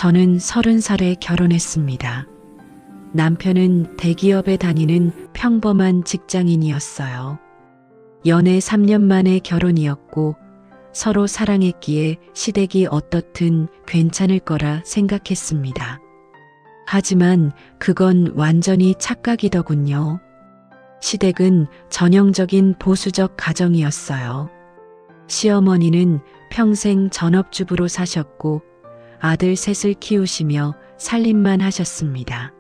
저는 30살에 결혼했습니다. 남편은 대기업에 다니는 평범한 직장인이었어요. 연애 3년 만에 결혼이었고 서로 사랑했기에 시댁이 어떻든 괜찮을 거라 생각했습니다. 하지만 그건 완전히 착각이더군요. 시댁은 전형적인 보수적 가정이었어요. 시어머니는 평생 전업주부로 사셨고 아들 셋을 키우시며 살림만 하셨습니다.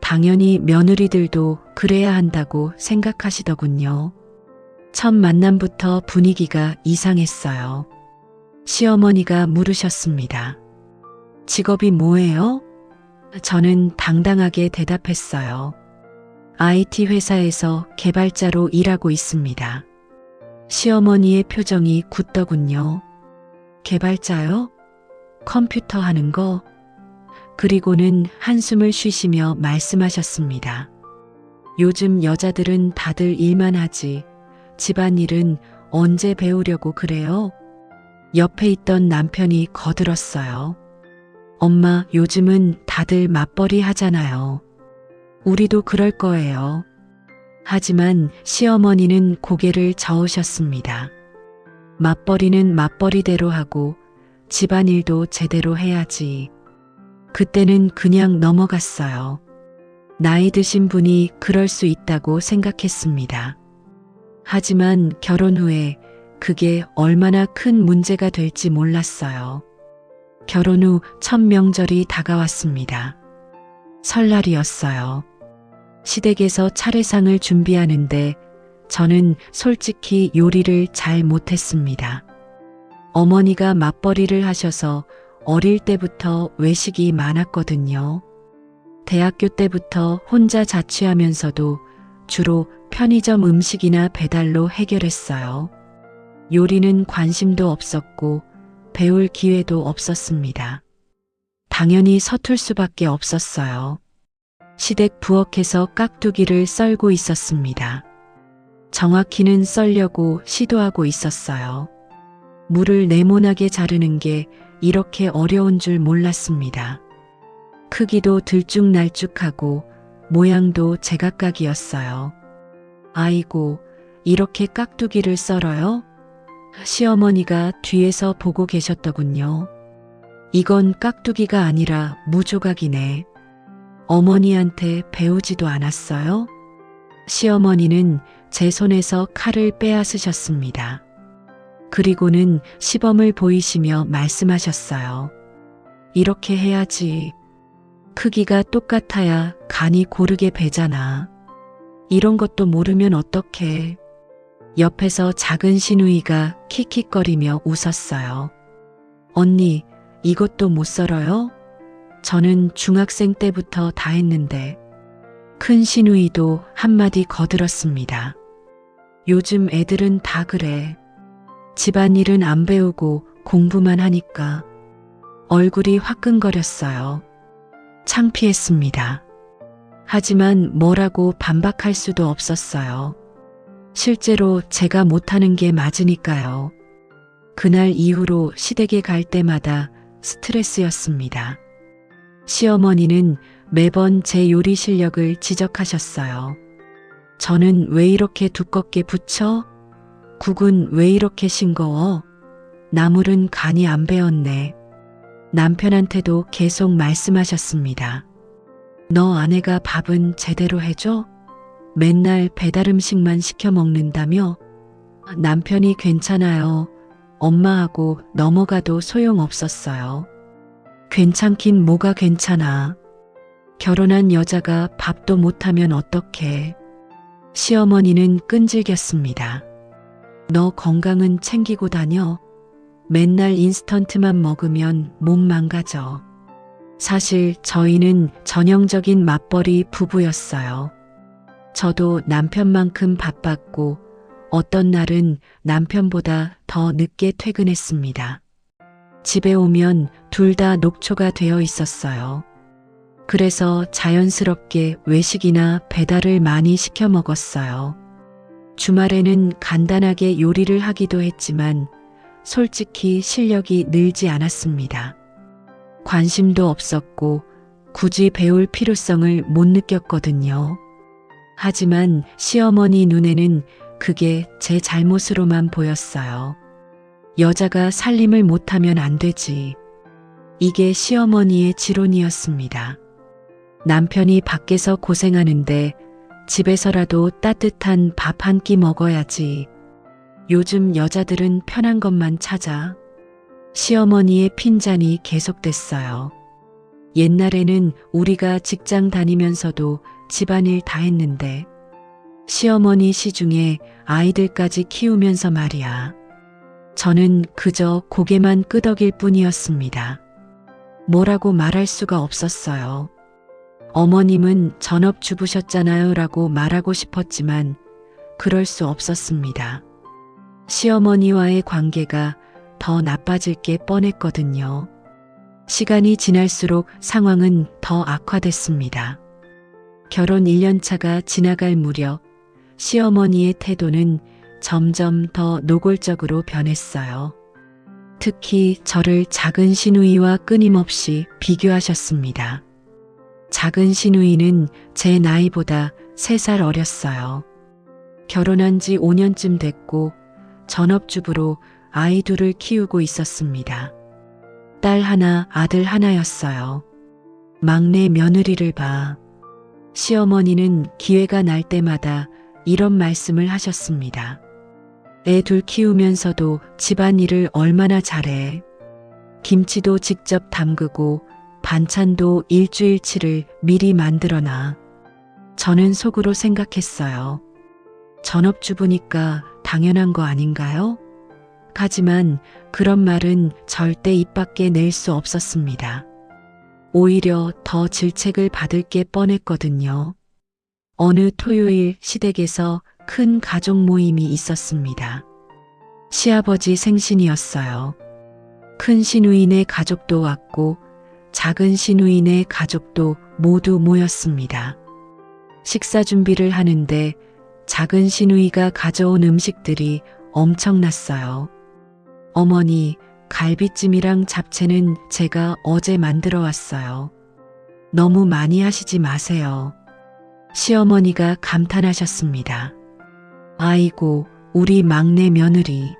당연히 며느리들도 그래야 한다고 생각하시더군요. 첫 만남부터 분위기가 이상했어요. 시어머니가 물으셨습니다. 직업이 뭐예요? 저는 당당하게 대답했어요. IT 회사에서 개발자로 일하고 있습니다. 시어머니의 표정이 굳더군요. 개발자요? 컴퓨터 하는 거? 그리고는 한숨을 쉬시며 말씀하셨습니다. 요즘 여자들은 다들 일만 하지 집안일은 언제 배우려고 그래요? 옆에 있던 남편이 거들었어요. 엄마, 요즘은 다들 맞벌이 하잖아요. 우리도 그럴 거예요. 하지만 시어머니는 고개를 저으셨습니다. 맞벌이는 맞벌이대로 하고 집안일도 제대로 해야지. 그때는 그냥 넘어갔어요. 나이 드신 분이 그럴 수 있다고 생각했습니다. 하지만 결혼 후에 그게 얼마나 큰 문제가 될지 몰랐어요. 결혼 후 첫 명절이 다가왔습니다. 설날이었어요. 시댁에서 차례상을 준비하는데 저는 솔직히 요리를 잘 못했습니다. 어머니가 맞벌이를 하셔서 어릴 때부터 외식이 많았거든요. 대학교 때부터 혼자 자취하면서도 주로 편의점 음식이나 배달로 해결했어요. 요리는 관심도 없었고 배울 기회도 없었습니다. 당연히 서툴 수밖에 없었어요. 시댁 부엌에서 깍두기를 썰고 있었습니다. 정확히는 썰려고 시도하고 있었어요. 물을 네모나게 자르는 게 이렇게 어려운 줄 몰랐습니다. 크기도 들쭉날쭉하고 모양도 제각각이었어요. 아이고, 이렇게 깍두기를 썰어요? 시어머니가 뒤에서 보고 계셨더군요. 이건 깍두기가 아니라 무조각이네. 어머니한테 배우지도 않았어요? 시어머니는 제 손에서 칼을 빼앗으셨습니다. 그리고는 시범을 보이시며 말씀하셨어요. 이렇게 해야지. 크기가 똑같아야 간이 고르게 배잖아. 이런 것도 모르면 어떡해. 옆에서 작은 시누이가 킥킥거리며 웃었어요. 언니, 이것도 못 썰어요? 저는 중학생 때부터 다 했는데. 큰 시누이도 한마디 거들었습니다. 요즘 애들은 다 그래. 집안일은 안 배우고 공부만 하니까. 얼굴이 화끈거렸어요. 창피했습니다. 하지만 뭐라고 반박할 수도 없었어요. 실제로 제가 못하는 게 맞으니까요. 그날 이후로 시댁에 갈 때마다 스트레스였습니다. 시어머니는 매번 제 요리 실력을 지적하셨어요. 저는 왜 이렇게 두껍게 부쳐? 국은 왜 이렇게 싱거워? 나물은 간이 안 배었네. 남편한테도 계속 말씀하셨습니다. 너 아내가 밥은 제대로 해줘? 맨날 배달 음식만 시켜 먹는다며? 남편이 괜찮아요. 엄마하고 넘어가도 소용없었어요. 괜찮긴 뭐가 괜찮아. 결혼한 여자가 밥도 못하면 어떡해. 시어머니는 끈질겼습니다. 너 건강은 챙기고 다녀. 맨날 인스턴트만 먹으면 몸 망가져. 사실 저희는 전형적인 맞벌이 부부였어요. 저도 남편만큼 바빴고 어떤 날은 남편보다 더 늦게 퇴근했습니다. 집에 오면 둘 다 녹초가 되어 있었어요. 그래서 자연스럽게 외식이나 배달을 많이 시켜 먹었어요. 주말에는 간단하게 요리를 하기도 했지만 솔직히 실력이 늘지 않았습니다. 관심도 없었고 굳이 배울 필요성을 못 느꼈거든요. 하지만 시어머니 눈에는 그게 제 잘못으로만 보였어요. 여자가 살림을 못하면 안 되지. 이게 시어머니의 지론이었습니다. 남편이 밖에서 고생하는데 집에서라도 따뜻한 밥 한 끼 먹어야지. 요즘 여자들은 편한 것만 찾아. 시어머니의 핀잔이 계속됐어요. 옛날에는 우리가 직장 다니면서도 집안일 다 했는데 시어머니 시중에 아이들까지 키우면서 말이야. 저는 그저 고개만 끄덕일 뿐이었습니다. 뭐라고 말할 수가 없었어요. 어머님은 전업주부셨잖아요 라고 말하고 싶었지만 그럴 수 없었습니다. 시어머니와의 관계가 더 나빠질 게 뻔했거든요. 시간이 지날수록 상황은 더 악화됐습니다. 결혼 1년 차가 지나갈 무렵 시어머니의 태도는 점점 더 노골적으로 변했어요. 특히 저를 작은 시누이와 끊임없이 비교하셨습니다. 작은 시누이는 제 나이보다 3살 어렸어요. 결혼한 지 5년쯤 됐고 전업주부로 아이 둘을 키우고 있었습니다. 딸 하나, 아들 하나였어요. 막내 며느리를 봐. 시어머니는 기회가 날 때마다 이런 말씀을 하셨습니다. 애 둘 키우면서도 집안일을 얼마나 잘해. 김치도 직접 담그고 반찬도 일주일치를 미리 만들어놔. 저는 속으로 생각했어요. 전업주부니까 당연한 거 아닌가요? 하지만 그런 말은 절대 입 밖에 낼 수 없었습니다. 오히려 더 질책을 받을 게 뻔했거든요. 어느 토요일 시댁에서 큰 가족 모임이 있었습니다. 시아버지 생신이었어요. 큰 시누이네 가족도 왔고 작은 시누이네 가족도 모두 모였습니다. 식사 준비를 하는데 작은 시누이가 가져온 음식들이 엄청났어요. 어머니, 갈비찜이랑 잡채는 제가 어제 만들어 왔어요. 너무 많이 하시지 마세요. 시어머니가 감탄하셨습니다. 아이고, 우리 막내 며느리.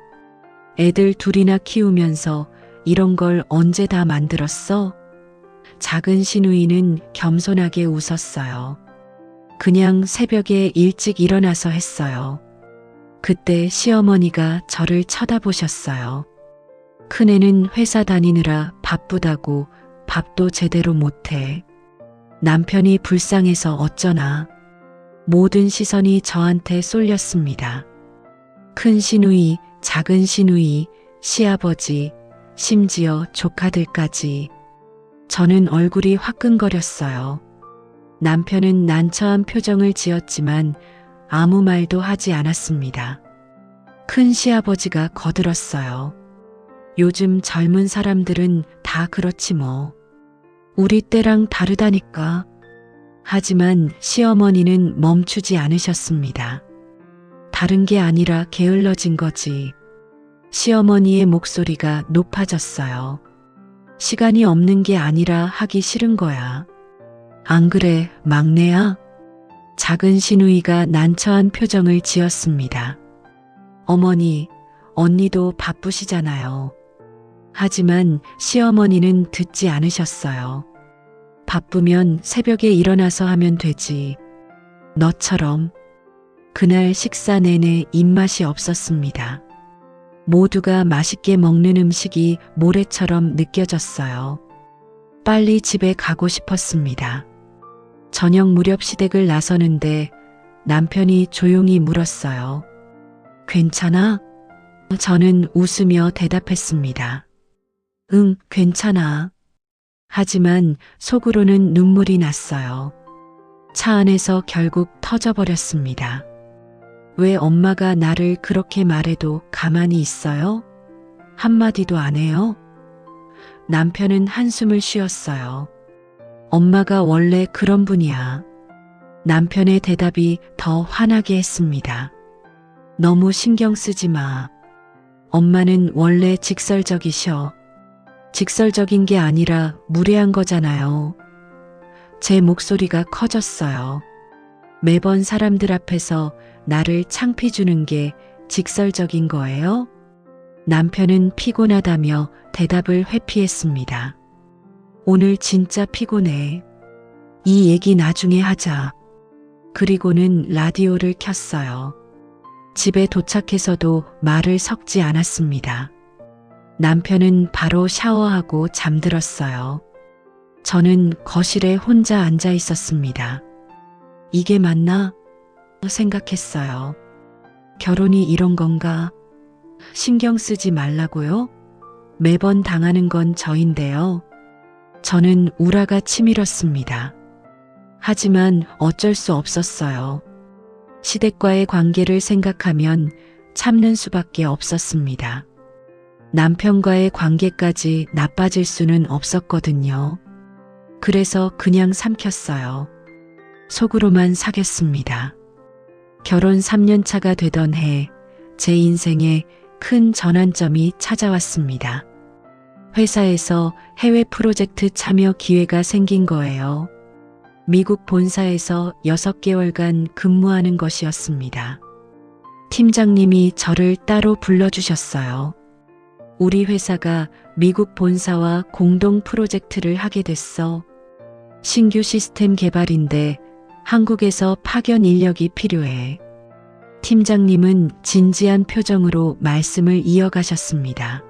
애들 둘이나 키우면서 이런 걸 언제 다 만들었어? 작은 시누이는 겸손하게 웃었어요. 그냥 새벽에 일찍 일어나서 했어요. 그때 시어머니가 저를 쳐다보셨어요. 큰애는 회사 다니느라 바쁘다고 밥도 제대로 못해. 남편이 불쌍해서 어쩌나. 모든 시선이 저한테 쏠렸습니다. 큰 시누이, 작은 시누이, 시아버지, 심지어 조카들까지. 저는 얼굴이 화끈거렸어요. 남편은 난처한 표정을 지었지만 아무 말도 하지 않았습니다. 큰 시아버지가 거들었어요. 요즘 젊은 사람들은 다 그렇지 뭐. 우리 때랑 다르다니까. 하지만 시어머니는 멈추지 않으셨습니다. 다른 게 아니라 게을러진 거지. 시어머니의 목소리가 높아졌어요. 시간이 없는 게 아니라 하기 싫은 거야. 안 그래, 막내야? 작은 시누이가 난처한 표정을 지었습니다. 어머니, 언니도 바쁘시잖아요. 하지만 시어머니는 듣지 않으셨어요. 바쁘면 새벽에 일어나서 하면 되지. 너처럼. 그날 식사 내내 입맛이 없었습니다. 모두가 맛있게 먹는 음식이 모래처럼 느껴졌어요. 빨리 집에 가고 싶었습니다. 저녁 무렵 시댁을 나서는데 남편이 조용히 물었어요. 괜찮아? 저는 웃으며 대답했습니다. 응, 괜찮아. 하지만 속으로는 눈물이 났어요. 차 안에서 결국 터져버렸습니다. 왜 엄마가 나를 그렇게 말해도 가만히 있어요? 한마디도 안 해요? 남편은 한숨을 쉬었어요. 엄마가 원래 그런 분이야. 남편의 대답이 더 화나게 했습니다. 너무 신경 쓰지 마. 엄마는 원래 직설적이셔. 직설적인 게 아니라 무례한 거잖아요. 제 목소리가 커졌어요. 매번 사람들 앞에서 나를 창피 주는 게 직설적인 거예요? 남편은 피곤하다며 대답을 회피했습니다. 오늘 진짜 피곤해. 이 얘기 나중에 하자. 그리고는 라디오를 켰어요. 집에 도착해서도 말을 섞지 않았습니다. 남편은 바로 샤워하고 잠들었어요. 저는 거실에 혼자 앉아 있었습니다. 이게 맞나? 생각했어요. 결혼이 이런 건가? 신경 쓰지 말라고요? 매번 당하는 건 저인데요. 저는 우라가 치밀었습니다. 하지만 어쩔 수 없었어요. 시댁과의 관계를 생각하면 참는 수밖에 없었습니다. 남편과의 관계까지 나빠질 수는 없었거든요. 그래서 그냥 삼켰어요. 속으로만 사귀었습니다. 결혼 3년 차가 되던 해, 제 인생에 큰 전환점이 찾아왔습니다. 회사에서 해외 프로젝트 참여 기회가 생긴 거예요. 미국 본사에서 6개월간 근무하는 것이었습니다. 팀장님이 저를 따로 불러주셨어요. 우리 회사가 미국 본사와 공동 프로젝트를 하게 됐어. 신규 시스템 개발인데 한국에서 파견 인력이 필요해. 팀장님은 진지한 표정으로 말씀을 이어가셨습니다.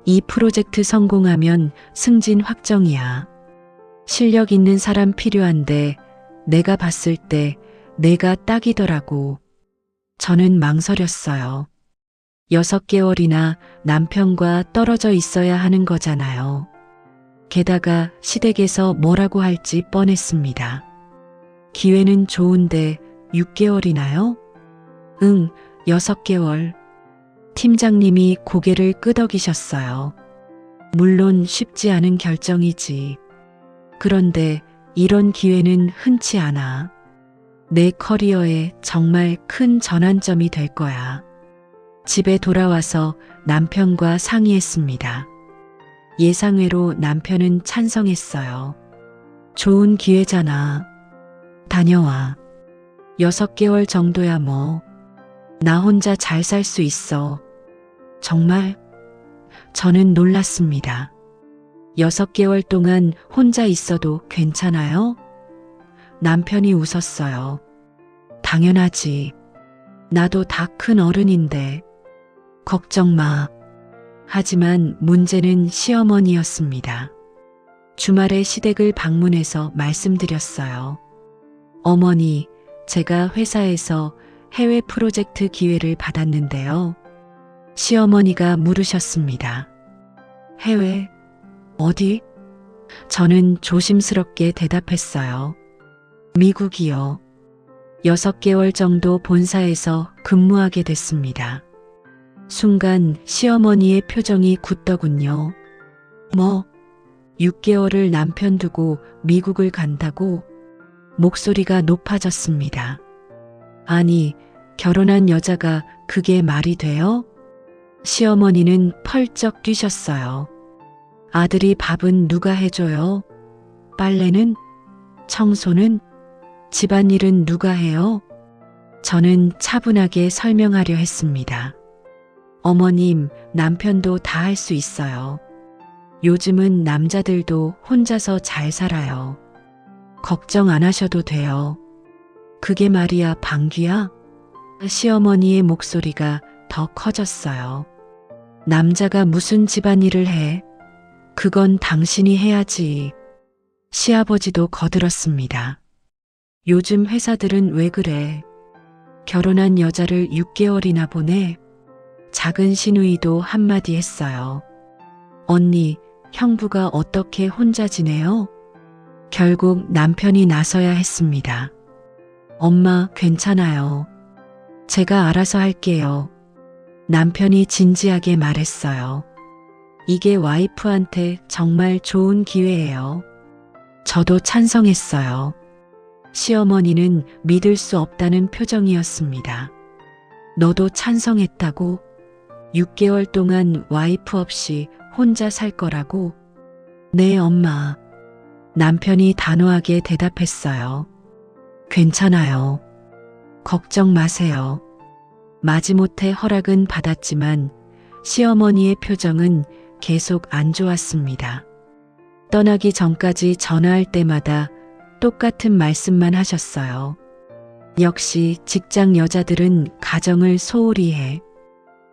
이 프로젝트 성공하면 승진 확정이야. 실력 있는 사람 필요한데 내가 봤을 때 내가 딱이더라고. 저는 망설였어요. 6개월이나 남편과 떨어져 있어야 하는 거잖아요. 게다가 시댁에서 뭐라고 할지 뻔했습니다. 기회는 좋은데 6개월이나요? 응, 6개월. 팀장님이 고개를 끄덕이셨어요. 물론 쉽지 않은 결정이지. 그런데 이런 기회는 흔치 않아. 내 커리어에 정말 큰 전환점이 될 거야. 집에 돌아와서 남편과 상의했습니다. 예상외로 남편은 찬성했어요. 좋은 기회잖아. 다녀와. 6개월 정도야 뭐. 나 혼자 잘 살 수 있어. 정말? 저는 놀랐습니다. 6개월 동안 혼자 있어도 괜찮아요? 남편이 웃었어요. 당연하지. 나도 다 큰 어른인데. 걱정 마. 하지만 문제는 시어머니였습니다. 주말에 시댁을 방문해서 말씀드렸어요. 어머니, 제가 회사에서 해외 프로젝트 기회를 받았는데요. 시어머니가 물으셨습니다. 해외? 어디? 저는 조심스럽게 대답했어요. 미국이요. 6개월 정도 본사에서 근무하게 됐습니다. 순간 시어머니의 표정이 굳더군요. 뭐? 6개월을 남편 두고 미국을 간다고? 목소리가 높아졌습니다. 아니, 결혼한 여자가 그게 말이 돼요? 시어머니는 펄쩍 뛰셨어요. 아들이 밥은 누가 해줘요? 빨래는? 청소는? 집안일은 누가 해요? 저는 차분하게 설명하려 했습니다. 어머님, 남편도 다 할 수 있어요. 요즘은 남자들도 혼자서 잘 살아요. 걱정 안 하셔도 돼요. 그게 말이야, 방귀야? 시어머니의 목소리가 더 커졌어요. 남자가 무슨 집안일을 해? 그건 당신이 해야지. 시아버지도 거들었습니다. 요즘 회사들은 왜 그래? 결혼한 여자를 6개월이나 보내? 작은 시누이도 한마디 했어요. 언니, 형부가 어떻게 혼자 지내요? 결국 남편이 나서야 했습니다. 엄마, 괜찮아요. 제가 알아서 할게요. 남편이 진지하게 말했어요. 이게 와이프한테 정말 좋은 기회예요. 저도 찬성했어요. 시어머니는 믿을 수 없다는 표정이었습니다. 너도 찬성했다고? 6개월 동안 와이프 없이 혼자 살 거라고? 네, 엄마. 남편이 단호하게 대답했어요. 괜찮아요. 걱정 마세요. 마지못해 허락은 받았지만 시어머니의 표정은 계속 안 좋았습니다. 떠나기 전까지 전화할 때마다 똑같은 말씀만 하셨어요. 역시 직장 여자들은 가정을 소홀히 해.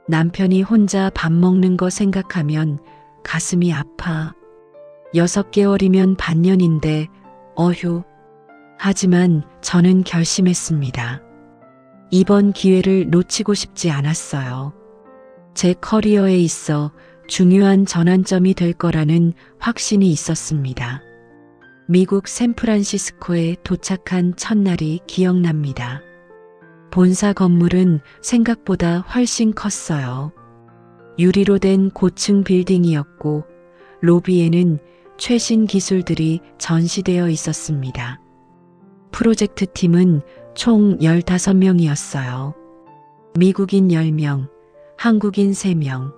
남편이 혼자 밥 먹는 거 생각하면 가슴이 아파. 6개월이면 반년인데 어휴. 하지만 저는 결심했습니다. 이번 기회를 놓치고 싶지 않았어요. 제 커리어에 있어 중요한 전환점이 될 거라는 확신이 있었습니다. 미국 샌프란시스코에 도착한 첫날이 기억납니다. 본사 건물은 생각보다 훨씬 컸어요. 유리로 된 고층 빌딩이었고 로비에는 최신 기술들이 전시되어 있었습니다. 프로젝트 팀은 총 15명이었어요. 미국인 10명, 한국인 3명,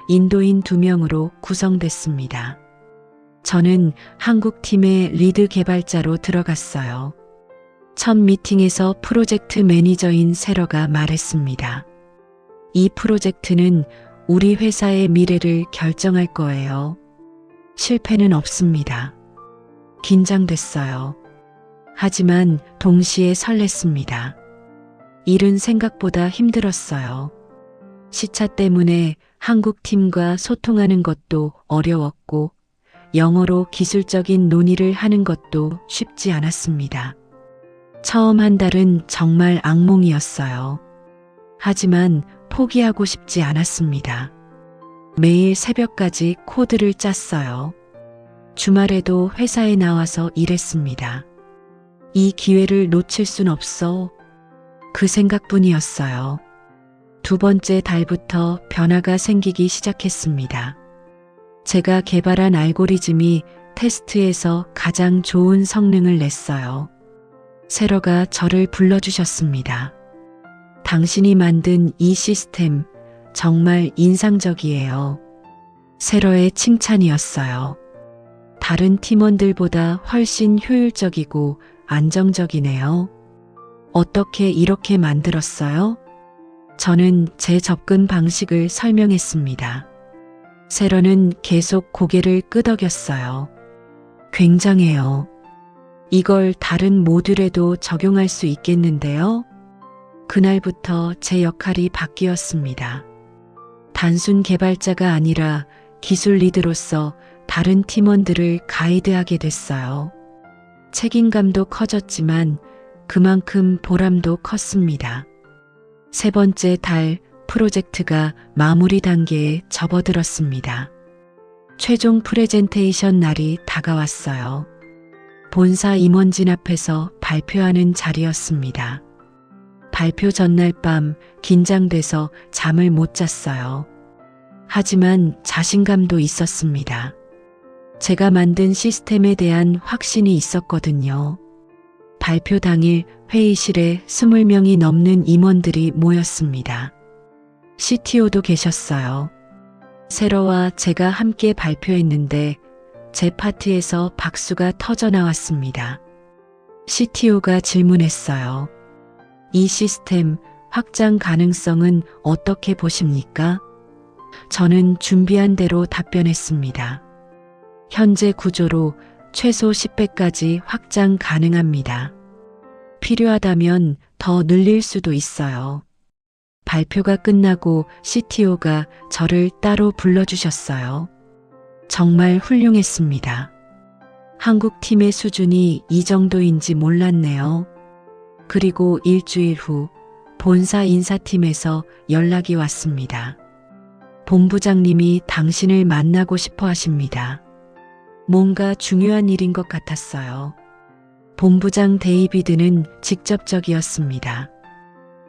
인도인 2명으로 구성됐습니다. 저는 한국 팀의 리드 개발자로 들어갔어요. 첫 미팅에서 프로젝트 매니저인 세러가 말했습니다. 이 프로젝트는 우리 회사의 미래를 결정할 거예요. 실패는 없습니다. 긴장됐어요. 하지만 동시에 설렜습니다. 일은 생각보다 힘들었어요. 시차 때문에 한국 팀과 소통하는 것도 어려웠고 영어로 기술적인 논의를 하는 것도 쉽지 않았습니다. 처음 한 달은 정말 악몽이었어요. 하지만 포기하고 싶지 않았습니다. 매일 새벽까지 코드를 짰어요. 주말에도 회사에 나와서 일했습니다. 이 기회를 놓칠 순 없어. 그 생각뿐이었어요. 두 번째 달부터 변화가 생기기 시작했습니다. 제가 개발한 알고리즘이 테스트에서 가장 좋은 성능을 냈어요. 세러가 저를 불러주셨습니다. 당신이 만든 이 시스템 정말 인상적이에요. 세러의 칭찬이었어요. 다른 팀원들보다 훨씬 효율적이고 안정적이네요. 어떻게 이렇게 만들었어요? 저는 제 접근 방식을 설명했습니다. 세러는 계속 고개를 끄덕였어요. 굉장해요. 이걸 다른 모듈에도 적용할 수 있겠는데요? 그날부터 제 역할이 바뀌었습니다. 단순 개발자가 아니라 기술 리드로서 다른 팀원들을 가이드하게 됐어요. 책임감도 커졌지만 그만큼 보람도 컸습니다. 세 번째 달 프로젝트가 마무리 단계에 접어들었습니다. 최종 프레젠테이션 날이 다가왔어요. 본사 임원진 앞에서 발표하는 자리였습니다. 발표 전날 밤 긴장돼서 잠을 못 잤어요. 하지만 자신감도 있었습니다. 제가 만든 시스템에 대한 확신이 있었거든요. 발표 당일 회의실에 20명이 넘는 임원들이 모였습니다. CTO도 계셨어요. 세러와 제가 함께 발표했는데 제 파트에서 박수가 터져 나왔습니다. CTO가 질문했어요. 이 시스템 확장 가능성은 어떻게 보십니까? 저는 준비한 대로 답변했습니다. 현재 구조로 최소 10배까지 확장 가능합니다. 필요하다면 더 늘릴 수도 있어요. 발표가 끝나고 CTO가 저를 따로 불러주셨어요. 정말 훌륭했습니다. 한국 팀의 수준이 이 정도인지 몰랐네요. 그리고 일주일 후 본사 인사팀에서 연락이 왔습니다. 본부장님이 당신을 만나고 싶어 하십니다. 뭔가 중요한 일인 것 같았어요. 본부장 데이비드는 직접적이었습니다.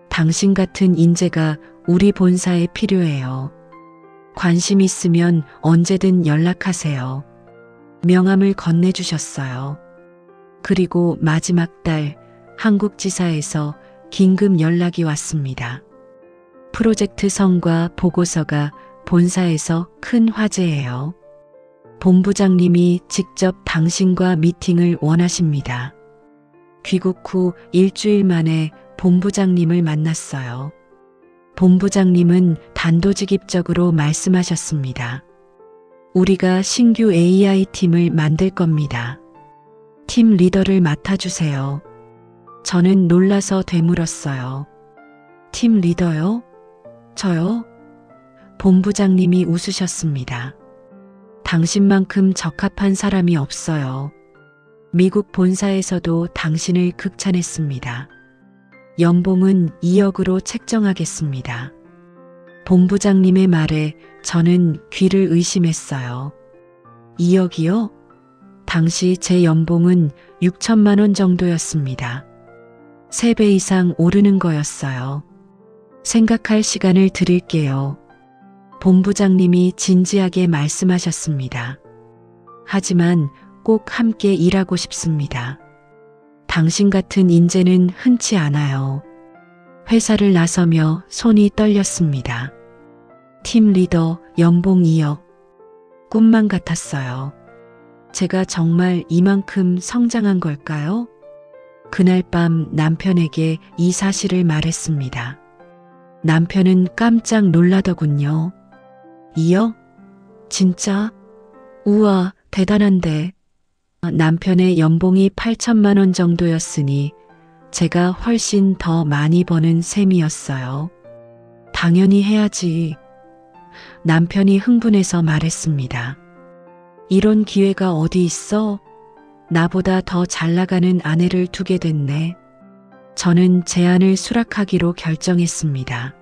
당신 같은 인재가 우리 본사에 필요해요. 관심 있으면 언제든 연락하세요. 명함을 건네주셨어요. 그리고 마지막 달 한국지사에서 긴급 연락이 왔습니다. 프로젝트 성과 보고서가 본사에서 큰 화제예요. 본부장님이 직접 당신과 미팅을 원하십니다. 귀국 후 일주일 만에 본부장님을 만났어요. 본부장님은 단도직입적으로 말씀하셨습니다. 우리가 신규 AI 팀을 만들 겁니다. 팀 리더를 맡아주세요. 저는 놀라서 되물었어요. 팀 리더요? 저요? 본부장님이 웃으셨습니다. 당신만큼 적합한 사람이 없어요. 미국 본사에서도 당신을 극찬했습니다. 연봉은 2억으로 책정하겠습니다. 본부장님의 말에 저는 귀를 의심했어요. 2억이요? 당시 제 연봉은 6천만 원 정도였습니다. 3배 이상 오르는 거였어요. 생각할 시간을 드릴게요. 본부장님이 진지하게 말씀하셨습니다. 하지만 꼭 함께 일하고 싶습니다. 당신 같은 인재는 흔치 않아요. 회사를 나서며 손이 떨렸습니다. 팀 리더 연봉 2억. 꿈만 같았어요. 제가 정말 이만큼 성장한 걸까요? 그날 밤 남편에게 이 사실을 말했습니다. 남편은 깜짝 놀라더군요. 2억? 진짜? 우와, 대단한데. 남편의 연봉이 8천만 원 정도였으니 제가 훨씬 더 많이 버는 셈이었어요. 당연히 해야지. 남편이 흥분해서 말했습니다. 이런 기회가 어디 있어? 나보다 더 잘 나가는 아내를 두게 됐네. 저는 제안을 수락하기로 결정했습니다.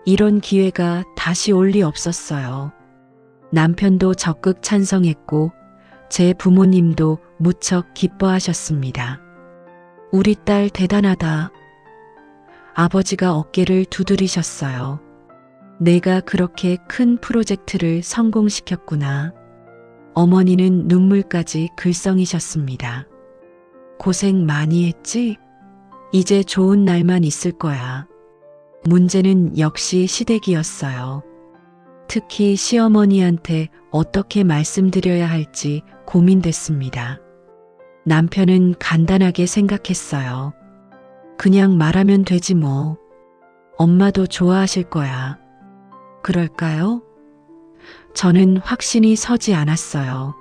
이런 기회가 다시 올 리 없었어요. 남편도 적극 찬성했고 제 부모님도 무척 기뻐하셨습니다. 우리 딸 대단하다. 아버지가 어깨를 두드리셨어요. 내가 그렇게 큰 프로젝트를 성공시켰구나. 어머니는 눈물까지 글썽이셨습니다. 고생 많이 했지? 이제 좋은 날만 있을 거야. 문제는 역시 시댁이었어요. 특히 시어머니한테 어떻게 말씀드려야 할지 고민됐습니다. 남편은 간단하게 생각했어요. 그냥 말하면 되지 뭐. 엄마도 좋아하실 거야. 그럴까요? 저는 확신이 서지 않았어요.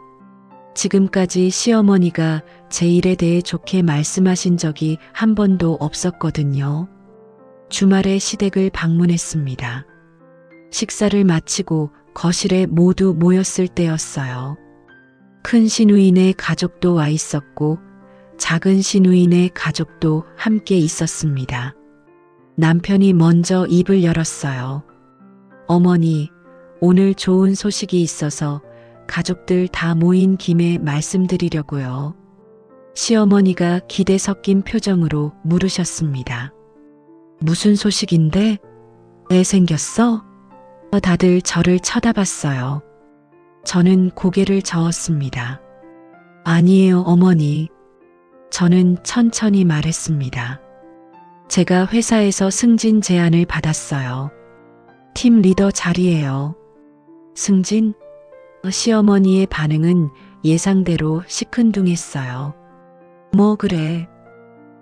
지금까지 시어머니가 제 일에 대해 좋게 말씀하신 적이 한 번도 없었거든요. 주말에 시댁을 방문했습니다. 식사를 마치고 거실에 모두 모였을 때였어요. 큰 시누이네 가족도 와 있었고 작은 시누이네 가족도 함께 있었습니다. 남편이 먼저 입을 열었어요. 어머니, 오늘 좋은 소식이 있어서 가족들 다 모인 김에 말씀드리려고요. 시어머니가 기대 섞인 표정으로 물으셨습니다. 무슨 소식인데? 애 생겼어? 다들 저를 쳐다봤어요. 저는 고개를 저었습니다. 아니에요, 어머니. 저는 천천히 말했습니다. 제가 회사에서 승진 제안을 받았어요. 팀 리더 자리예요. 승진? 시어머니의 반응은 예상대로 시큰둥했어요. 뭐 그래.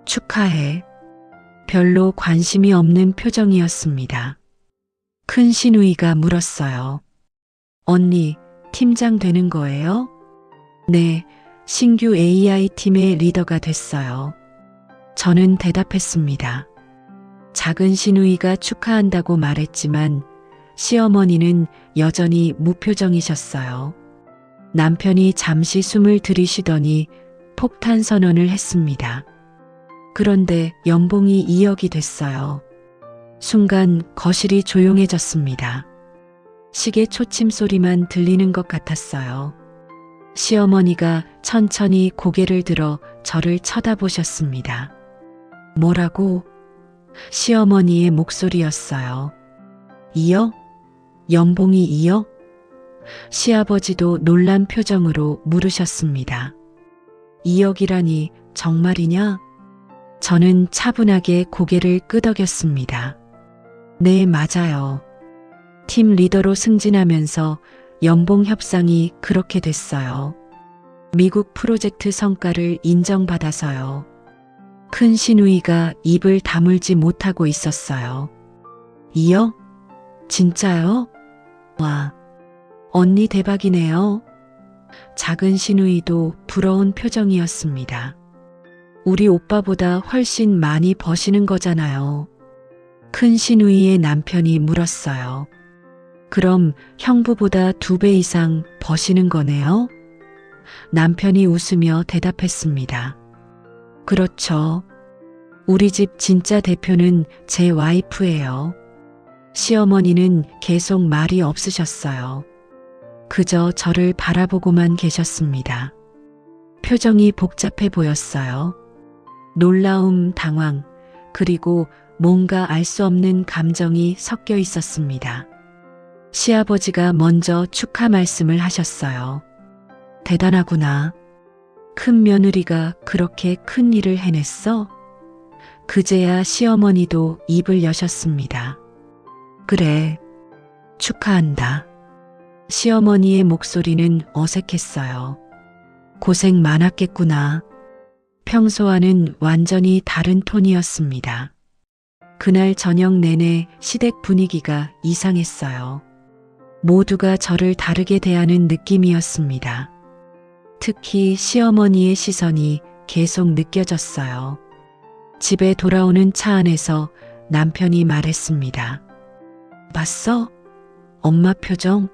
축하해. 별로 관심이 없는 표정이었습니다. 큰 시누이가 물었어요. 언니, 팀장 되는 거예요? 네, 신규 AI 팀의 리더가 됐어요. 저는 대답했습니다. 작은 시누이가 축하한다고 말했지만 시어머니는 여전히 무표정이셨어요. 남편이 잠시 숨을 들이쉬더니 폭탄 선언을 했습니다. 그런데 연봉이 2억이 됐어요. 순간 거실이 조용해졌습니다. 시계 초침 소리만 들리는 것 같았어요. 시어머니가 천천히 고개를 들어 저를 쳐다보셨습니다. 뭐라고? 시어머니의 목소리였어요. 2억? 연봉이 2억? 시아버지도 놀란 표정으로 물으셨습니다. 2억이라니 정말이냐? 저는 차분하게 고개를 끄덕였습니다. 네, 맞아요. 팀 리더로 승진하면서 연봉 협상이 그렇게 됐어요. 미국 프로젝트 성과를 인정받아서요. 큰 시누이가 입을 다물지 못하고 있었어요. 이요? 진짜요? 와, 언니 대박이네요. 작은 시누이도 부러운 표정이었습니다. 우리 오빠보다 훨씬 많이 버시는 거잖아요. 큰 시누이의 남편이 물었어요. 그럼 형부보다 2배 이상 버시는 거네요? 남편이 웃으며 대답했습니다. 그렇죠. 우리 집 진짜 대표는 제 와이프예요. 시어머니는 계속 말이 없으셨어요. 그저 저를 바라보고만 계셨습니다. 표정이 복잡해 보였어요. 놀라움, 당황, 그리고 뭔가 알 수 없는 감정이 섞여 있었습니다. 시아버지가 먼저 축하 말씀을 하셨어요. 대단하구나. 큰 며느리가 그렇게 큰 일을 해냈어? 그제야 시어머니도 입을 여셨습니다. 그래, 축하한다. 시어머니의 목소리는 어색했어요. 고생 많았겠구나. 평소와는 완전히 다른 톤이었습니다. 그날 저녁 내내 시댁 분위기가 이상했어요. 모두가 저를 다르게 대하는 느낌이었습니다. 특히 시어머니의 시선이 계속 느껴졌어요. 집에 돌아오는 차 안에서 남편이 말했습니다. 봤어? 엄마 표정?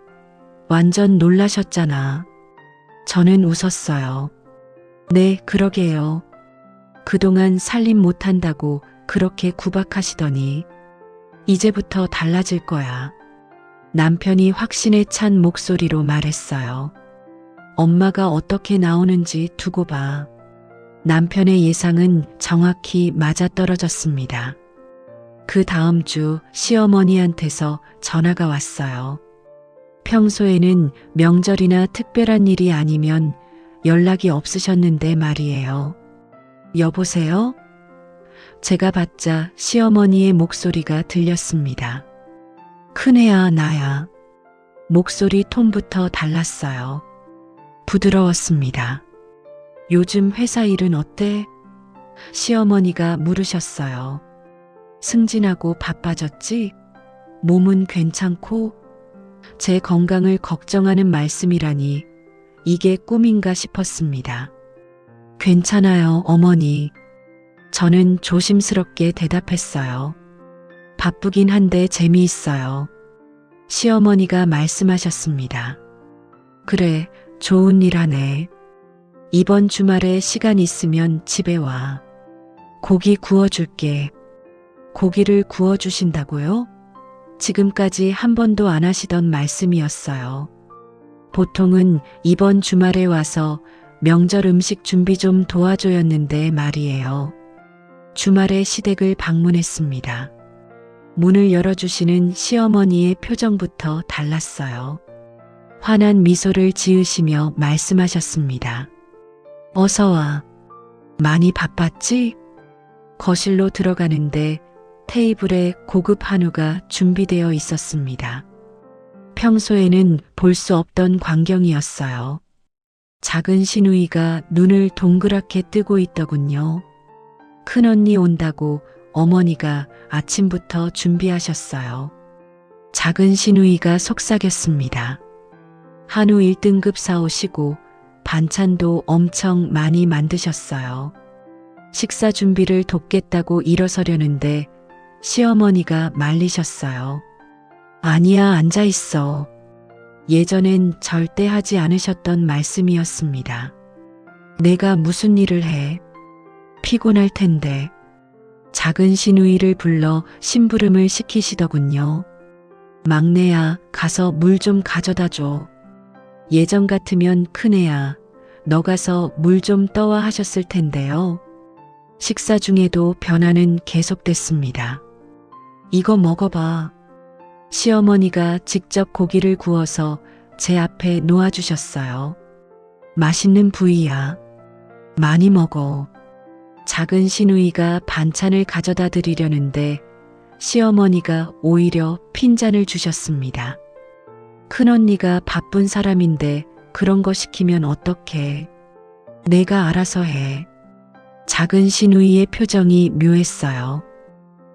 완전 놀라셨잖아. 저는 웃었어요. 네, 그러게요. 그동안 살림 못한다고 그렇게 구박하시더니 이제부터 달라질 거야. 남편이 확신에 찬 목소리로 말했어요. 엄마가 어떻게 나오는지 두고 봐. 남편의 예상은 정확히 맞아떨어졌습니다. 그 다음 주 시어머니한테서 전화가 왔어요. 평소에는 명절이나 특별한 일이 아니면 연락이 없으셨는데 말이에요. 여보세요? 제가 받자 시어머니의 목소리가 들렸습니다. 큰애야, 나야. 목소리 톤부터 달랐어요. 부드러웠습니다. 요즘 회사 일은 어때? 시어머니가 물으셨어요. 승진하고 바빠졌지? 몸은 괜찮고? 제 건강을 걱정하는 말씀이라니 이게 꿈인가 싶었습니다. 괜찮아요, 어머니. 저는 조심스럽게 대답했어요. 바쁘긴 한데 재미있어요. 시어머니가 말씀하셨습니다. 그래, 좋은 일 하네. 이번 주말에 시간 있으면 집에 와. 고기 구워줄게. 고기를 구워주신다고요? 지금까지 한 번도 안 하시던 말씀이었어요. 보통은 이번 주말에 와서 명절 음식 준비 좀 도와줘였는데 말이에요. 주말에 시댁을 방문했습니다. 문을 열어주시는 시어머니의 표정부터 달랐어요. 환한 미소를 지으시며 말씀하셨습니다. 어서 와. 많이 바빴지? 거실로 들어가는데 테이블에 고급 한우가 준비되어 있었습니다. 평소에는 볼 수 없던 광경이었어요. 작은 시누이가 눈을 동그랗게 뜨고 있더군요. 큰언니 온다고 어머니가 아침부터 준비하셨어요. 작은 시누이가 속삭였습니다. 한우 1등급 사오시고 반찬도 엄청 많이 만드셨어요. 식사 준비를 돕겠다고 일어서려는데 시어머니가 말리셨어요. 아니야, 앉아있어. 예전엔 절대 하지 않으셨던 말씀이었습니다. 내가 무슨 일을 해? 피곤할 텐데. 작은 시누이를 불러 심부름을 시키시더군요. 막내야, 가서 물 좀 가져다 줘. 예전 같으면 큰애야, 너 가서 물 좀 떠와 하셨을 텐데요. 식사 중에도 변화는 계속됐습니다. 이거 먹어봐. 시어머니가 직접 고기를 구워서 제 앞에 놓아주셨어요. 맛있는 부위야. 많이 먹어. 작은 시누이가 반찬을 가져다 드리려는데 시어머니가 오히려 핀잔을 주셨습니다. 큰언니가 바쁜 사람인데 그런 거 시키면 어떡해. 내가 알아서 해. 작은 시누이의 표정이 묘했어요.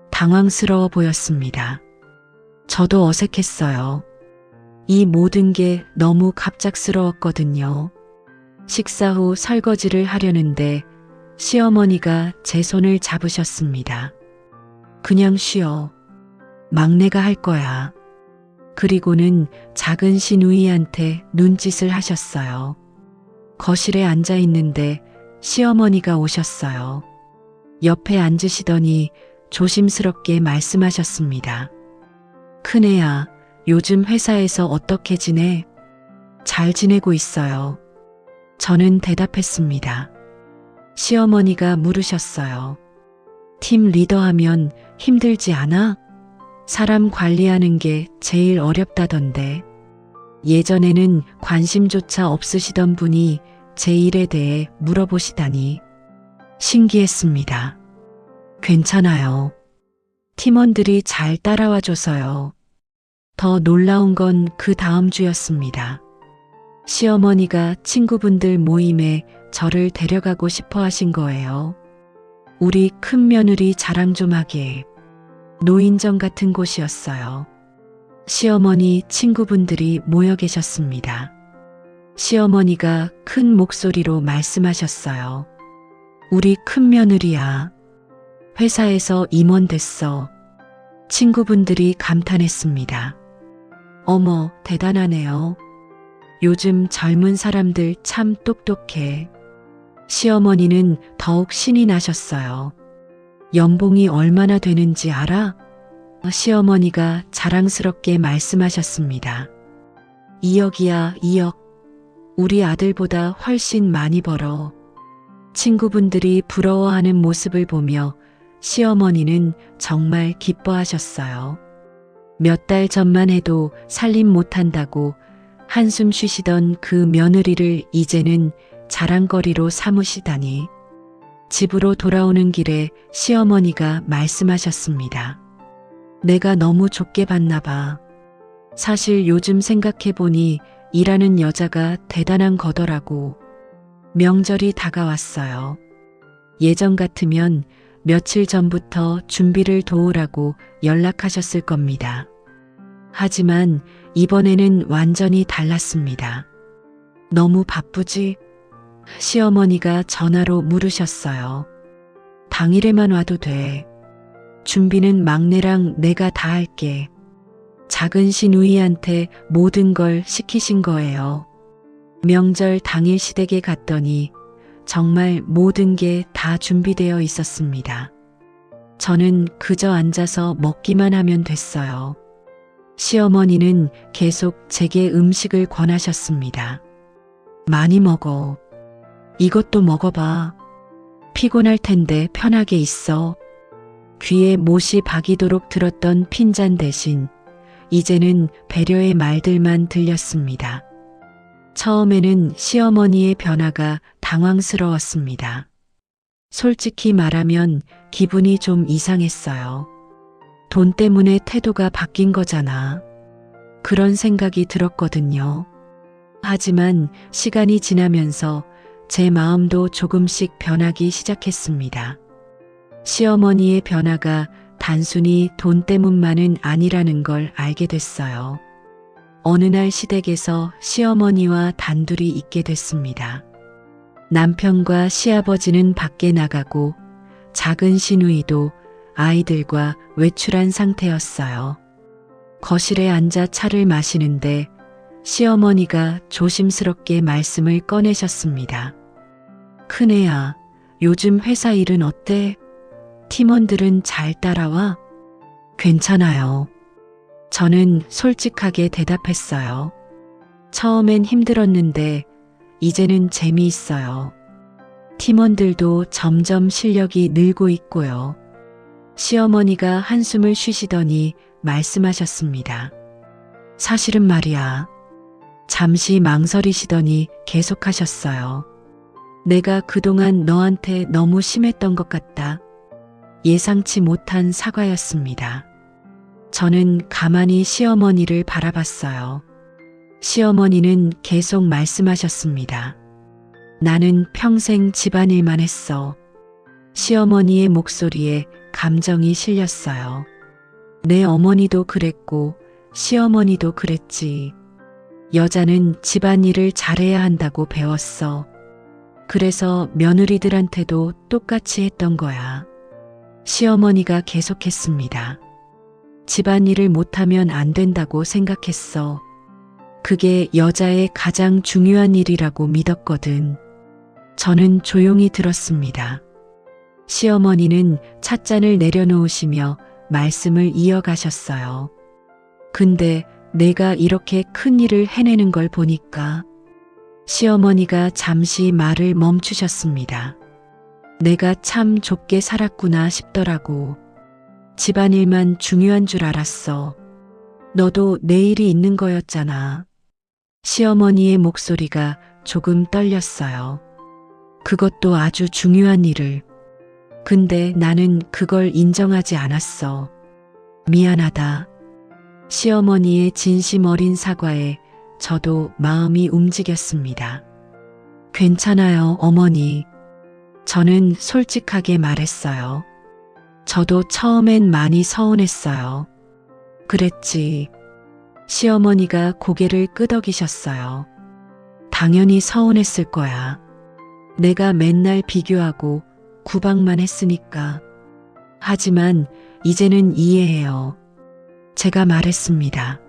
당황스러워 보였습니다. 저도 어색했어요. 이 모든 게 너무 갑작스러웠거든요. 식사 후 설거지를 하려는데 시어머니가 제 손을 잡으셨습니다. 그냥 쉬어. 막내가 할 거야. 그리고는 작은 시누이한테 눈짓을 하셨어요. 거실에 앉아 있는데 시어머니가 오셨어요. 옆에 앉으시더니 조심스럽게 말씀하셨습니다. 큰애야, 요즘 회사에서 어떻게 지내? 잘 지내고 있어요. 저는 대답했습니다. 시어머니가 물으셨어요. 팀 리더하면 힘들지 않아? 사람 관리하는 게 제일 어렵다던데. 예전에는 관심조차 없으시던 분이 제 일에 대해 물어보시다니 신기했습니다. 괜찮아요. 팀원들이 잘 따라와줘서요. 더 놀라운 건 그 다음 주였습니다. 시어머니가 친구분들 모임에 저를 데려가고 싶어 하신 거예요. 우리 큰 며느리 자랑 좀 하게. 노인정 같은 곳이었어요. 시어머니 친구분들이 모여 계셨습니다. 시어머니가 큰 목소리로 말씀하셨어요. 우리 큰 며느리야. 회사에서 임원 됐어. 친구분들이 감탄했습니다. 어머, 대단하네요. 요즘 젊은 사람들 참 똑똑해. 시어머니는 더욱 신이 나셨어요. 연봉이 얼마나 되는지 알아? 시어머니가 자랑스럽게 말씀하셨습니다. 2억이야, 2억. 우리 아들보다 훨씬 많이 벌어. 친구분들이 부러워하는 모습을 보며 시어머니는 정말 기뻐하셨어요. 몇 달 전만 해도 살림 못한다고 한숨 쉬시던 그 며느리를 이제는 자랑거리로 삼으시다니. 집으로 돌아오는 길에 시어머니가 말씀하셨습니다. 내가 너무 좁게 봤나 봐. 사실 요즘 생각해보니 일하는 여자가 대단한 거더라고. 명절이 다가왔어요. 예전 같으면 며칠 전부터 준비를 도우라고 연락하셨을 겁니다. 하지만 이번에는 완전히 달랐습니다. 너무 바쁘지? 시어머니가 전화로 물으셨어요. 당일에만 와도 돼. 준비는 막내랑 내가 다 할게. 작은 시누이한테 모든 걸 시키신 거예요. 명절 당일 시댁에 갔더니 정말 모든 게 다 준비되어 있었습니다. 저는 그저 앉아서 먹기만 하면 됐어요. 시어머니는 계속 제게 음식을 권하셨습니다. 많이 먹어. 이것도 먹어봐. 피곤할 텐데 편하게 있어. 귀에 못이 박이도록 들었던 핀잔 대신 이제는 배려의 말들만 들렸습니다. 처음에는 시어머니의 변화가 당황스러웠습니다. 솔직히 말하면 기분이 좀 이상했어요. 돈 때문에 태도가 바뀐 거잖아. 그런 생각이 들었거든요. 하지만 시간이 지나면서 제 마음도 조금씩 변하기 시작했습니다. 시어머니의 변화가 단순히 돈 때문만은 아니라는 걸 알게 됐어요. 어느 날 시댁에서 시어머니와 단둘이 있게 됐습니다. 남편과 시아버지는 밖에 나가고 작은 시누이도 아이들과 외출한 상태였어요. 거실에 앉아 차를 마시는데 시어머니가 조심스럽게 말씀을 꺼내셨습니다. 큰애야, 요즘 회사 일은 어때? 팀원들은 잘 따라와? 괜찮아요. 저는 솔직하게 대답했어요. 처음엔 힘들었는데 이제는 재미있어요. 팀원들도 점점 실력이 늘고 있고요. 시어머니가 한숨을 쉬시더니 말씀하셨습니다. 사실은 말이야. 잠시 망설이시더니 계속하셨어요. 내가 그동안 너한테 너무 심했던 것 같다. 예상치 못한 사과였습니다. 저는 가만히 시어머니를 바라봤어요. 시어머니는 계속 말씀하셨습니다. 나는 평생 집안일만 했어. 시어머니의 목소리에 감정이 실렸어요. 내 어머니도 그랬고 시어머니도 그랬지. 여자는 집안일을 잘해야 한다고 배웠어. 그래서 며느리들한테도 똑같이 했던 거야. 시어머니가 계속했습니다. 집안일을 못하면 안 된다고 생각했어. 그게 여자의 가장 중요한 일이라고 믿었거든. 저는 조용히 들었습니다. 시어머니는 찻잔을 내려놓으시며 말씀을 이어가셨어요. 근데 내가 이렇게 큰 일을 해내는 걸 보니까 시어머니가 잠시 말을 멈추셨습니다. 내가 참 좁게 살았구나 싶더라고. 집안일만 중요한 줄 알았어. 너도 내일이 있는 거였잖아. 시어머니의 목소리가 조금 떨렸어요. 그것도 아주 중요한 일을. 근데 나는 그걸 인정하지 않았어. 미안하다. 시어머니의 진심 어린 사과에 저도 마음이 움직였습니다. 괜찮아요, 어머니. 저는 솔직하게 말했어요. 저도 처음엔 많이 서운했어요. 그랬지. 시어머니가 고개를 끄덕이셨어요. 당연히 서운했을 거야. 내가 맨날 비교하고 구박만 했으니까. 하지만 이제는 이해해요. 제가 말했습니다.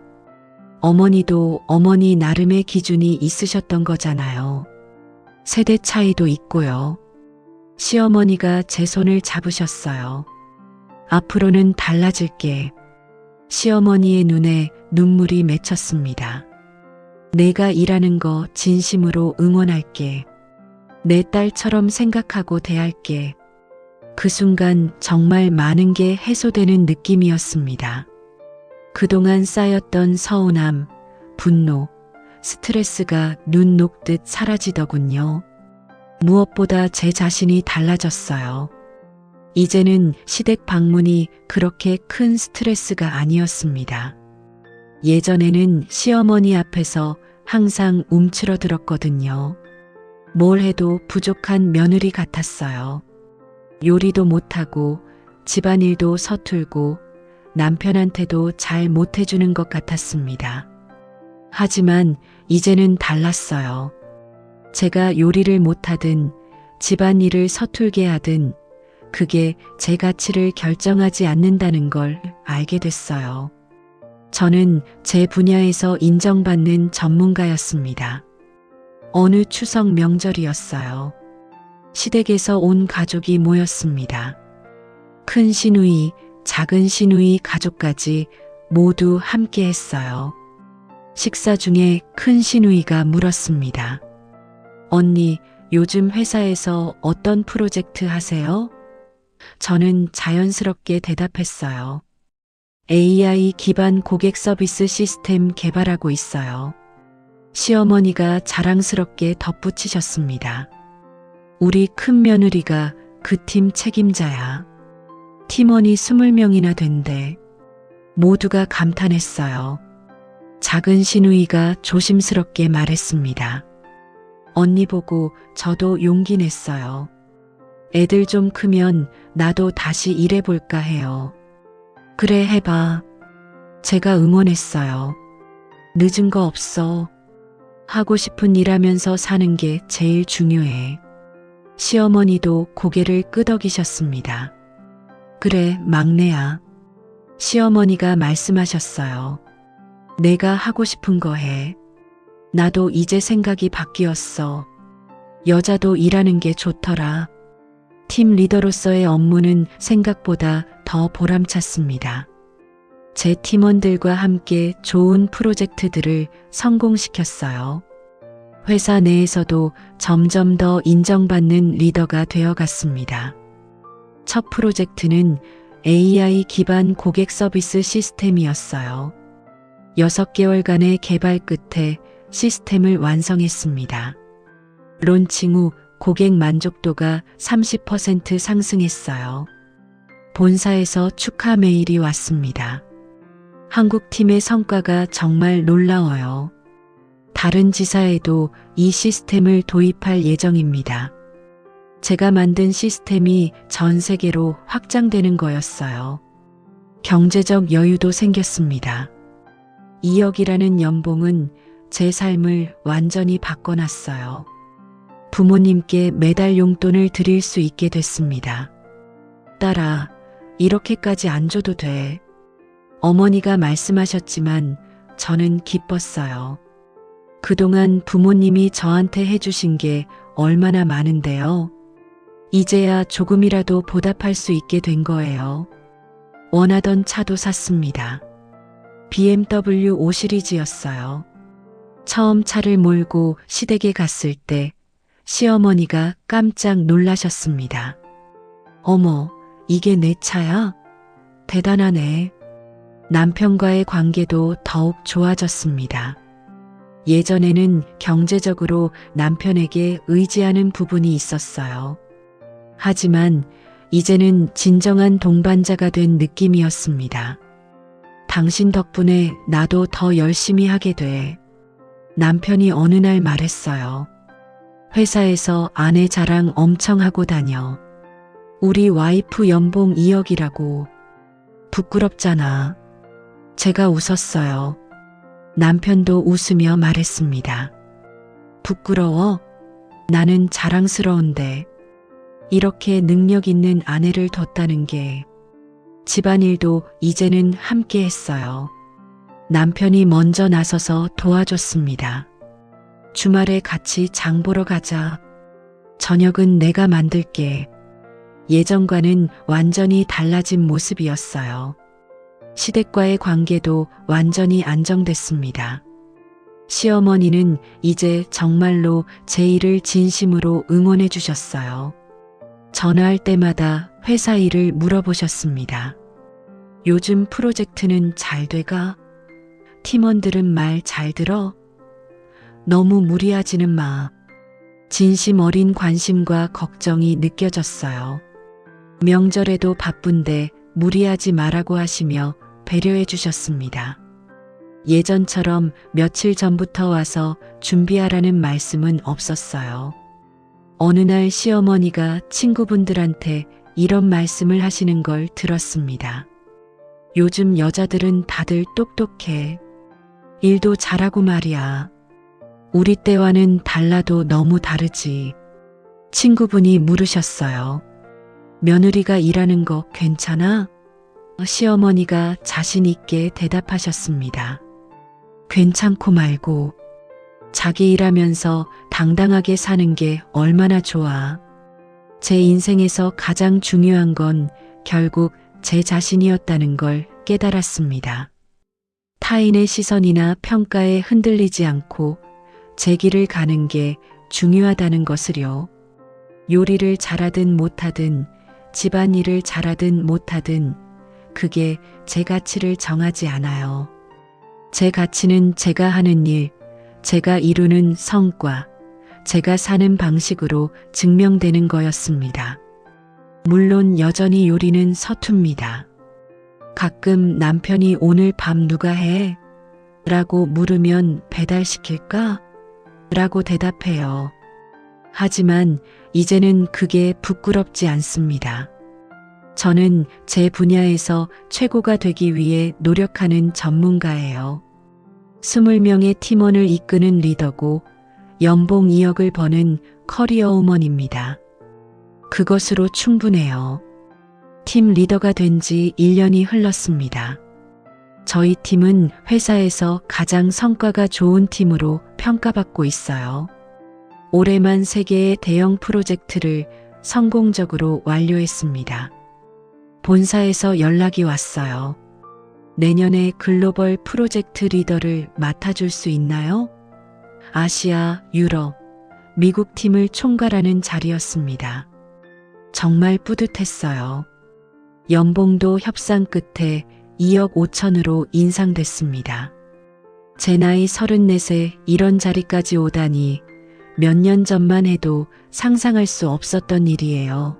어머니도 어머니 나름의 기준이 있으셨던 거잖아요. 세대 차이도 있고요. 시어머니가 제 손을 잡으셨어요. 앞으로는 달라질게. 시어머니의 눈에 눈물이 맺혔습니다. 내가 일하는 거 진심으로 응원할게. 내 딸처럼 생각하고 대할게. 그 순간 정말 많은 게 해소되는 느낌이었습니다. 그동안 쌓였던 서운함, 분노, 스트레스가 눈 녹듯 사라지더군요. 무엇보다 제 자신이 달라졌어요. 이제는 시댁 방문이 그렇게 큰 스트레스가 아니었습니다. 예전에는 시어머니 앞에서 항상 움츠러들었거든요. 뭘 해도 부족한 며느리 같았어요. 요리도 못하고 집안일도 서툴고 남편한테도 잘 못해주는 것 같았습니다. 하지만 이제는 달랐어요. 제가 요리를 못하든 집안일을 서툴게 하든 그게 제 가치를 결정하지 않는다는 걸 알게 됐어요. 저는 제 분야에서 인정받는 전문가였습니다. 어느 추석 명절이었어요. 시댁에서 온 가족이 모였습니다. 큰 시누이, 작은 시누이 가족까지 모두 함께 했어요. 식사 중에 큰 시누이가 물었습니다. 언니, 요즘 회사에서 어떤 프로젝트 하세요? 저는 자연스럽게 대답했어요. AI 기반 고객 서비스 시스템 개발하고 있어요. 시어머니가 자랑스럽게 덧붙이셨습니다. 우리 큰 며느리가 그 팀 책임자야. 팀원이 20명이나 된대. 모두가 감탄했어요. 작은 시누이가 조심스럽게 말했습니다. 언니 보고 저도 용기 냈어요. 애들 좀 크면 나도 다시 일해볼까 해요. 그래, 해봐. 제가 응원했어요. 늦은 거 없어. 하고 싶은 일 하면서 사는 게 제일 중요해. 시어머니도 고개를 끄덕이셨습니다. 그래, 막내야. 시어머니가 말씀하셨어요. 내가 하고 싶은 거 해. 나도 이제 생각이 바뀌었어. 여자도 일하는 게 좋더라. 팀 리더로서의 업무는 생각보다 더 보람찼습니다. 제 팀원들과 함께 좋은 프로젝트들을 성공시켰어요. 회사 내에서도 점점 더 인정받는 리더가 되어갔습니다. 첫 프로젝트는 AI 기반 고객 서비스 시스템이었어요. 6개월간의 개발 끝에 시스템을 완성했습니다. 론칭 후 고객 만족도가 30% 상승했어요. 본사에서 축하 메일이 왔습니다. 한국 팀의 성과가 정말 놀라워요. 다른 지사에도 이 시스템을 도입할 예정입니다. 제가 만든 시스템이 전 세계로 확장되는 거였어요. 경제적 여유도 생겼습니다. 2억이라는 연봉은 제 삶을 완전히 바꿔놨어요. 부모님께 매달 용돈을 드릴 수 있게 됐습니다. 딸아, 이렇게까지 안 줘도 돼. 어머니가 말씀하셨지만 저는 기뻤어요. 그동안 부모님이 저한테 해주신 게 얼마나 많은데요. 이제야 조금이라도 보답할 수 있게 된 거예요. 원하던 차도 샀습니다. BMW 5 시리즈였어요. 처음 차를 몰고 시댁에 갔을 때 시어머니가 깜짝 놀라셨습니다. 어머, 이게 내 차야? 대단하네. 남편과의 관계도 더욱 좋아졌습니다. 예전에는 경제적으로 남편에게 의지하는 부분이 있었어요. 하지만 이제는 진정한 동반자가 된 느낌이었습니다. 당신 덕분에 나도 더 열심히 하게 돼. 남편이 어느 날 말했어요. 회사에서 아내 자랑 엄청 하고 다녀. 우리 와이프 연봉 2억이라고. 부끄럽잖아. 제가 웃었어요. 남편도 웃으며 말했습니다. 부끄러워? 나는 자랑스러운데. 이렇게 능력 있는 아내를 뒀다는 게. 집안일도 이제는 함께 했어요. 남편이 먼저 나서서 도와줬습니다. 주말에 같이 장 보러 가자. 저녁은 내가 만들게. 예전과는 완전히 달라진 모습이었어요. 시댁과의 관계도 완전히 안정됐습니다. 시어머니는 이제 정말로 제 일을 진심으로 응원해 주셨어요. 전화할 때마다 회사 일을 물어보셨습니다. 요즘 프로젝트는 잘 돼가? 팀원들은 말 잘 들어? 너무 무리하지는 마. 진심 어린 관심과 걱정이 느껴졌어요. 명절에도 바쁜데 무리하지 말라고 하시며 배려해 주셨습니다. 예전처럼 며칠 전부터 와서 준비하라는 말씀은 없었어요. 어느 날 시어머니가 친구분들한테 이런 말씀을 하시는 걸 들었습니다. 요즘 여자들은 다들 똑똑해. 일도 잘하고 말이야. 우리 때와는 달라도 너무 다르지. 친구분이 물으셨어요. 며느리가 일하는 거 괜찮아? 시어머니가 자신 있게 대답하셨습니다. 괜찮고 말고 자기 일하면서 당당하게 사는 게 얼마나 좋아. 제 인생에서 가장 중요한 건 결국 제 자신이었다는 걸 깨달았습니다. 타인의 시선이나 평가에 흔들리지 않고 제 길을 가는 게 중요하다는 것을요. 요리를 잘하든 못하든 집안일을 잘하든 못하든 그게 제 가치를 정하지 않아요. 제 가치는 제가 하는 일, 제가 이루는 성과, 제가 사는 방식으로 증명되는 거였습니다. 물론 여전히 요리는 서툽니다. 가끔 남편이 오늘 밤 누가 해? 라고 물으면 배달시킬까? 라고 대답해요. 하지만 이제는 그게 부끄럽지 않습니다. 저는 제 분야에서 최고가 되기 위해 노력하는 전문가예요. 20명의 팀원을 이끄는 리더고 연봉 2억을 버는 커리어 우먼입니다. 그것으로 충분해요. 팀 리더가 된 지 1년이 흘렀습니다. 저희 팀은 회사에서 가장 성과가 좋은 팀으로 평가받고 있어요. 올해만 3개의 대형 프로젝트를 성공적으로 완료했습니다. 본사에서 연락이 왔어요. 내년에 글로벌 프로젝트 리더를 맡아줄 수 있나요? 아시아, 유럽, 미국 팀을 총괄하는 자리였습니다. 정말 뿌듯했어요. 연봉도 협상 끝에 2억 5천으로 인상됐습니다. 제 나이 34세 이런 자리까지 오다니 몇 년 전만 해도 상상할 수 없었던 일이에요.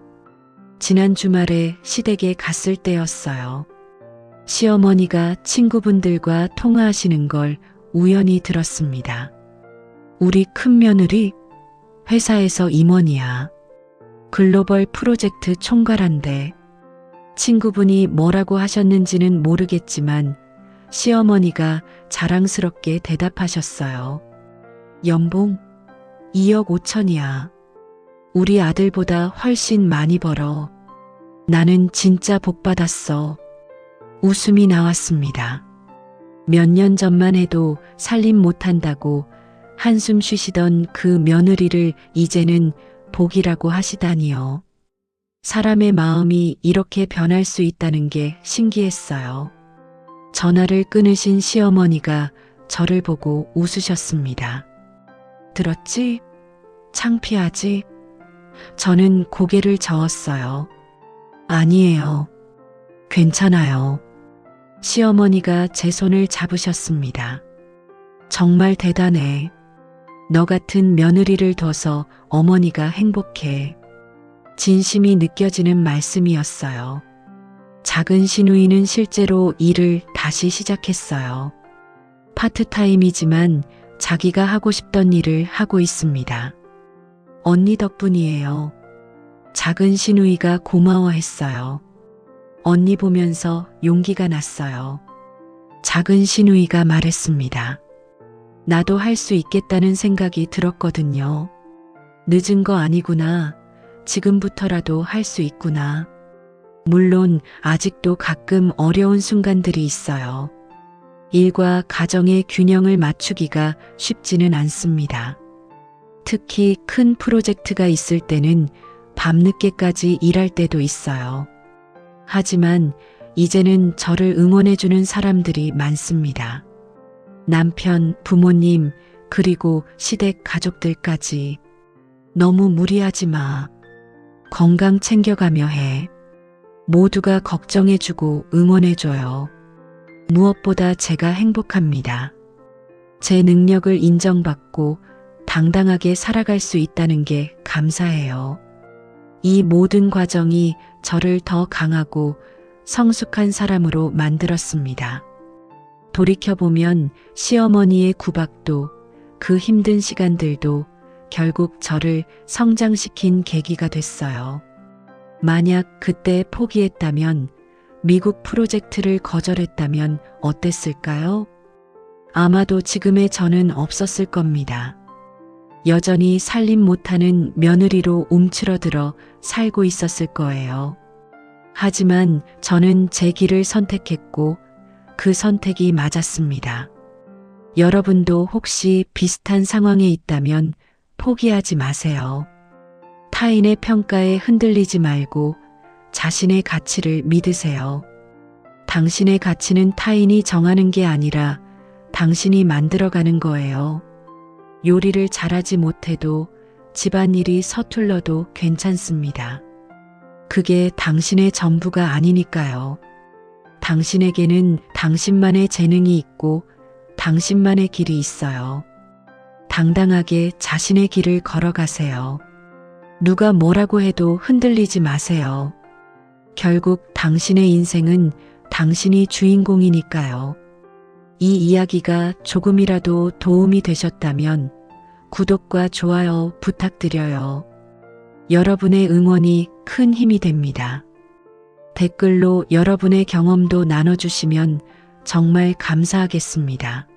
지난 주말에 시댁에 갔을 때였어요. 시어머니가 친구분들과 통화하시는 걸 우연히 들었습니다. 우리 큰며느리 회사에서 임원이야. 글로벌 프로젝트 총괄한데. 친구분이 뭐라고 하셨는지는 모르겠지만 시어머니가 자랑스럽게 대답하셨어요. 연봉 2억 5천이야. 우리 아들보다 훨씬 많이 벌어. 나는 진짜 복 받았어. 웃음이 나왔습니다. 몇 년 전만 해도 살림 못한다고 한숨 쉬시던 그 며느리를 이제는 복이라고 하시다니요. 사람의 마음이 이렇게 변할 수 있다는 게 신기했어요. 전화를 끊으신 시어머니가 저를 보고 웃으셨습니다. 들었지? 창피하지? 저는 고개를 저었어요. 아니에요. 괜찮아요. 시어머니가 제 손을 잡으셨습니다. 정말 대단해. 너 같은 며느리를 둬서 어머니가 행복해. 진심이 느껴지는 말씀이었어요. 작은 시누이는 실제로 일을 다시 시작했어요. 파트타임이지만 자기가 하고 싶던 일을 하고 있습니다. 언니 덕분이에요. 작은 시누이가 고마워했어요. 언니 보면서 용기가 났어요. 작은 시누이가 말했습니다. 나도 할 수 있겠다는 생각이 들었거든요. 늦은 거 아니구나. 지금부터라도 할 수 있구나. 물론 아직도 가끔 어려운 순간들이 있어요. 일과 가정의 균형을 맞추기가 쉽지는 않습니다. 특히 큰 프로젝트가 있을 때는 밤늦게까지 일할 때도 있어요. 하지만 이제는 저를 응원해주는 사람들이 많습니다. 남편, 부모님, 그리고 시댁 가족들까지. 너무 무리하지 마. 건강 챙겨가며 해. 모두가 걱정해주고 응원해줘요. 무엇보다 제가 행복합니다. 제 능력을 인정받고 당당하게 살아갈 수 있다는 게 감사해요. 이 모든 과정이 저를 더 강하고 성숙한 사람으로 만들었습니다. 돌이켜보면 시어머니의 구박도 그 힘든 시간들도 결국 저를 성장시킨 계기가 됐어요. 만약 그때 포기했다면, 미국 프로젝트를 거절했다면 어땠을까요? 아마도 지금의 저는 없었을 겁니다. 여전히 살림 못하는 며느리로 움츠러들어 살고 있었을 거예요. 하지만 저는 제 길을 선택했고 그 선택이 맞았습니다. 여러분도 혹시 비슷한 상황에 있다면 포기하지 마세요. 타인의 평가에 흔들리지 말고 자신의 가치를 믿으세요. 당신의 가치는 타인이 정하는 게 아니라 당신이 만들어가는 거예요. 요리를 잘하지 못해도 집안일이 서툴러도 괜찮습니다. 그게 당신의 전부가 아니니까요. 당신에게는 당신만의 재능이 있고 당신만의 길이 있어요. 당당하게 자신의 길을 걸어가세요. 누가 뭐라고 해도 흔들리지 마세요. 결국 당신의 인생은 당신이 주인공이니까요. 이 이야기가 조금이라도 도움이 되셨다면 구독과 좋아요 부탁드려요. 여러분의 응원이 큰 힘이 됩니다. 댓글로 여러분의 경험도 나눠주시면 정말 감사하겠습니다.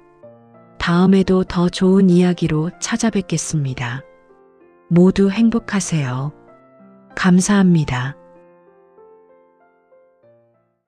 다음에도 더 좋은 이야기로 찾아뵙겠습니다. 모두 행복하세요. 감사합니다.